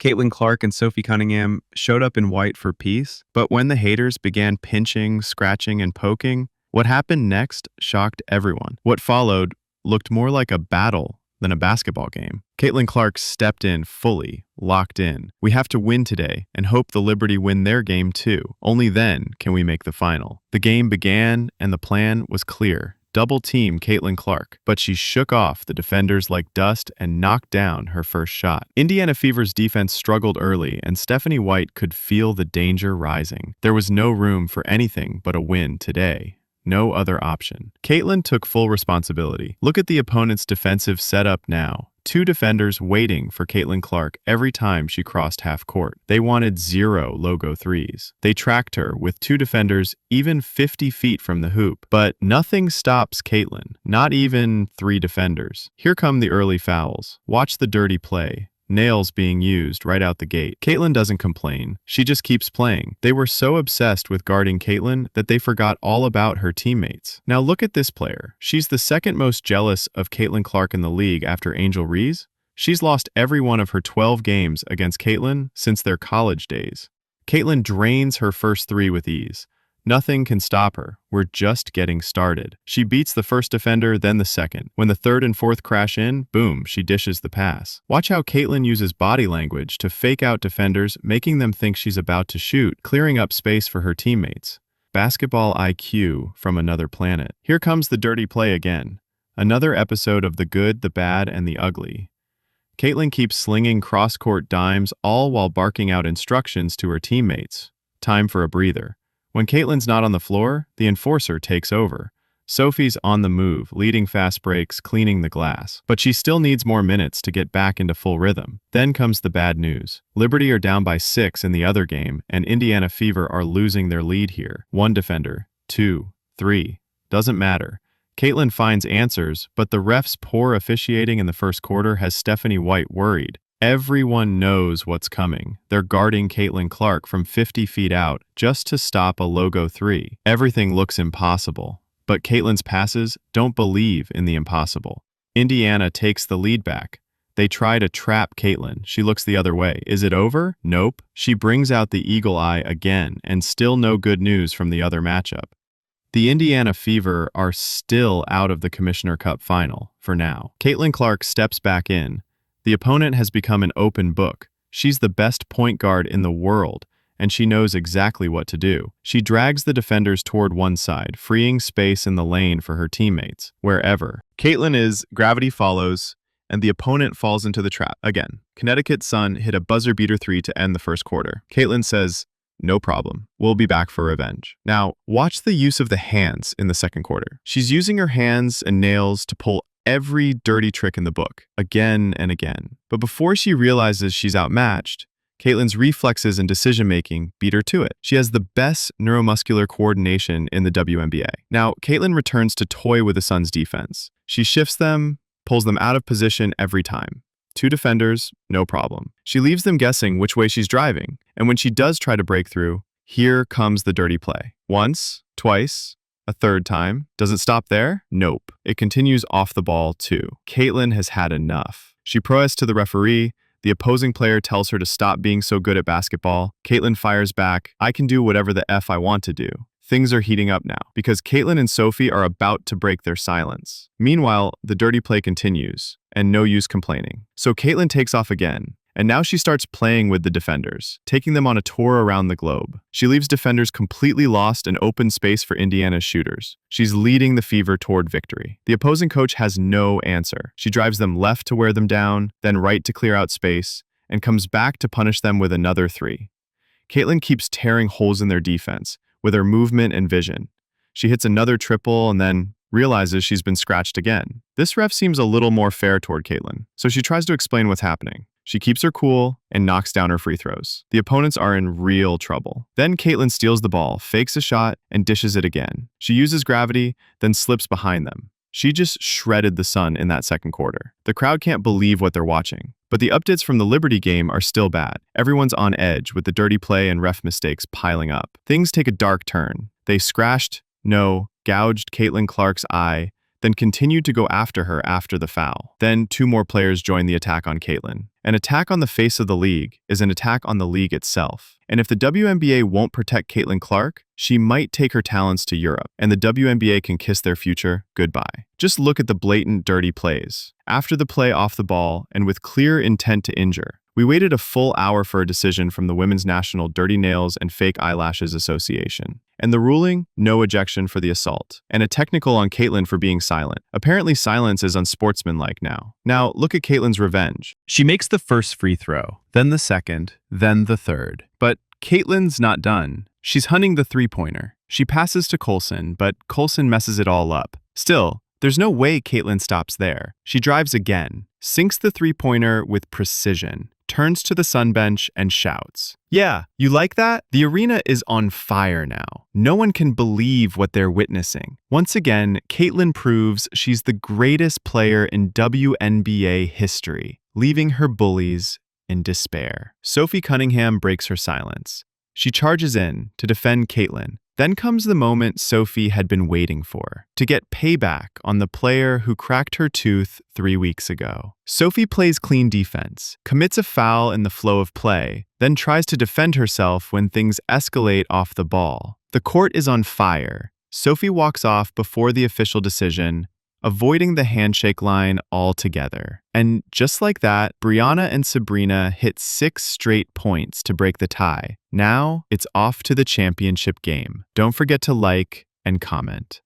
Caitlin Clark and Sophie Cunningham showed up in white for peace, but when the haters began pinching, scratching, and poking, what happened next shocked everyone. What followed looked more like a battle than a basketball game. Caitlin Clark stepped in fully, locked in. We have to win today and hope the Liberty win their game too. Only then can we make the final. The game began and the plan was clear. Double team Caitlin Clark, but she shook off the defenders like dust and knocked down her first shot. Indiana Fever's defense struggled early, and Stephanie White could feel the danger rising. There was no room for anything but a win today. No other option. Caitlin took full responsibility. Look at the opponent's defensive setup now. Two defenders waiting for Caitlin Clark every time she crossed half court. They wanted 0 logo threes. They tracked her with two defenders even 50 feet from the hoop. But nothing stops Caitlin, not even 3 defenders. Here come the early fouls. Watch the dirty play. Nails being used right out the gate. Caitlin doesn't complain. She just keeps playing. They were so obsessed with guarding Caitlin that they forgot all about her teammates. Now look at this player. She's the second most jealous of Caitlin Clark in the league after Angel Reese. She's lost every one of her 12 games against Caitlin since their college days. Caitlin drains her first 3 with ease. Nothing can stop her. We're just getting started. She beats the first defender, then the second. When the third and fourth crash in, boom, she dishes the pass. Watch how Caitlin uses body language to fake out defenders, making them think she's about to shoot, clearing up space for her teammates. Basketball IQ from another planet. Here comes the dirty play again. Another episode of the good, the bad, and the ugly. Caitlin keeps slinging cross-court dimes, all while barking out instructions to her teammates. Time for a breather. When Caitlin's not on the floor, the enforcer takes over. Sophie's on the move, leading fast breaks, cleaning the glass. But she still needs more minutes to get back into full rhythm. Then comes the bad news. Liberty are down by 6 in the other game, and Indiana Fever are losing their lead here. 1 defender, 2, 3. Doesn't matter. Caitlin finds answers, but the ref's poor officiating in the first quarter has Stephanie White worried. Everyone knows what's coming. They're guarding Caitlin Clark from 50 feet out just to stop a logo 3. Everything looks impossible, but Caitlin's passes don't believe in the impossible. Indiana takes the lead back. They try to trap Caitlin. She looks the other way. Is it over? Nope. She brings out the eagle eye again, and still no good news from the other matchup. The Indiana Fever are still out of the Commissioner Cup final, for now. Caitlin Clark steps back in. The opponent has become an open book. She's the best point guard in the world, and she knows exactly what to do. She drags the defenders toward one side, freeing space in the lane for her teammates, wherever. Caitlin is, gravity follows, and the opponent falls into the trap. Again, Connecticut Sun hit a buzzer-beater 3 to end the first quarter. Caitlin says, "No problem. We'll be back for revenge." Now, watch the use of the hands in the second quarter. She's using her hands and nails to pull every dirty trick in the book, again and again. But before she realizes she's outmatched, Caitlin's reflexes and decision-making beat her to it. She has the best neuromuscular coordination in the WNBA. Now, Caitlin returns to toy with the Suns' defense. She shifts them, pulls them out of position every time. 2 defenders, no problem. She leaves them guessing which way she's driving, and when she does try to break through, here comes the dirty play. Once, twice, a third time. Does it stop there? Nope. It continues off the ball too. Caitlin has had enough. She protests to the referee. The opposing player tells her to stop being so good at basketball. Caitlin fires back, "I can do whatever the F I want to do." Things are heating up now, because Caitlin and Sophie are about to break their silence. Meanwhile, the dirty play continues, and no use complaining. So Caitlin takes off again. And now she starts playing with the defenders, taking them on a tour around the globe. She leaves defenders completely lost and open space for Indiana's shooters. She's leading the Fever toward victory. The opposing coach has no answer. She drives them left to wear them down, then right to clear out space, and comes back to punish them with another 3. Caitlin keeps tearing holes in their defense with her movement and vision. She hits another triple and then realizes she's been scratched again. This ref seems a little more fair toward Caitlin, so she tries to explain what's happening. She keeps her cool and knocks down her free throws. The opponents are in real trouble. Then Caitlin steals the ball, fakes a shot, and dishes it again. She uses gravity, then slips behind them. She just shredded the Sun in that second quarter. The crowd can't believe what they're watching. But the updates from the Liberty game are still bad. Everyone's on edge with the dirty play and ref mistakes piling up. Things take a dark turn. They gouged Caitlin Clark's eye, then continued to go after her after the foul. Then 2 more players joined the attack on Caitlin. An attack on the face of the league is an attack on the league itself. And if the WNBA won't protect Caitlin Clark, she might take her talents to Europe, and the WNBA can kiss their future goodbye. Just look at the blatant dirty plays. After the play off the ball and with clear intent to injure, we waited a full hour for a decision from the Women's National Dirty Nails and Fake Eyelashes Association. And the ruling? No ejection for the assault. And a technical on Caitlin for being silent. Apparently silence is unsportsmanlike now. Now, look at Caitlin's revenge. She makes the first free throw, then the second, then the third. But Caitlin's not done. She's hunting the three-pointer. She passes to Colson, but Colson messes it all up. Still, there's no way Caitlin stops there. She drives again, sinks the three-pointer with precision, turns to the sun bench and shouts. Yeah, you like that? The arena is on fire now. No one can believe what they're witnessing. Once again, Caitlin proves she's the greatest player in WNBA history, leaving her bullies in despair. Sophie Cunningham breaks her silence. She charges in to defend Caitlin. Then comes the moment Sophie had been waiting for, to get payback on the player who cracked her tooth 3 weeks ago. Sophie plays clean defense, commits a foul in the flow of play, then tries to defend herself when things escalate off the ball. The court is on fire. Sophie walks off before the official decision, avoiding the handshake line altogether. And just like that, Brianna and Sabrina hit 6 straight points to break the tie. Now, it's off to the championship game. Don't forget to like and comment.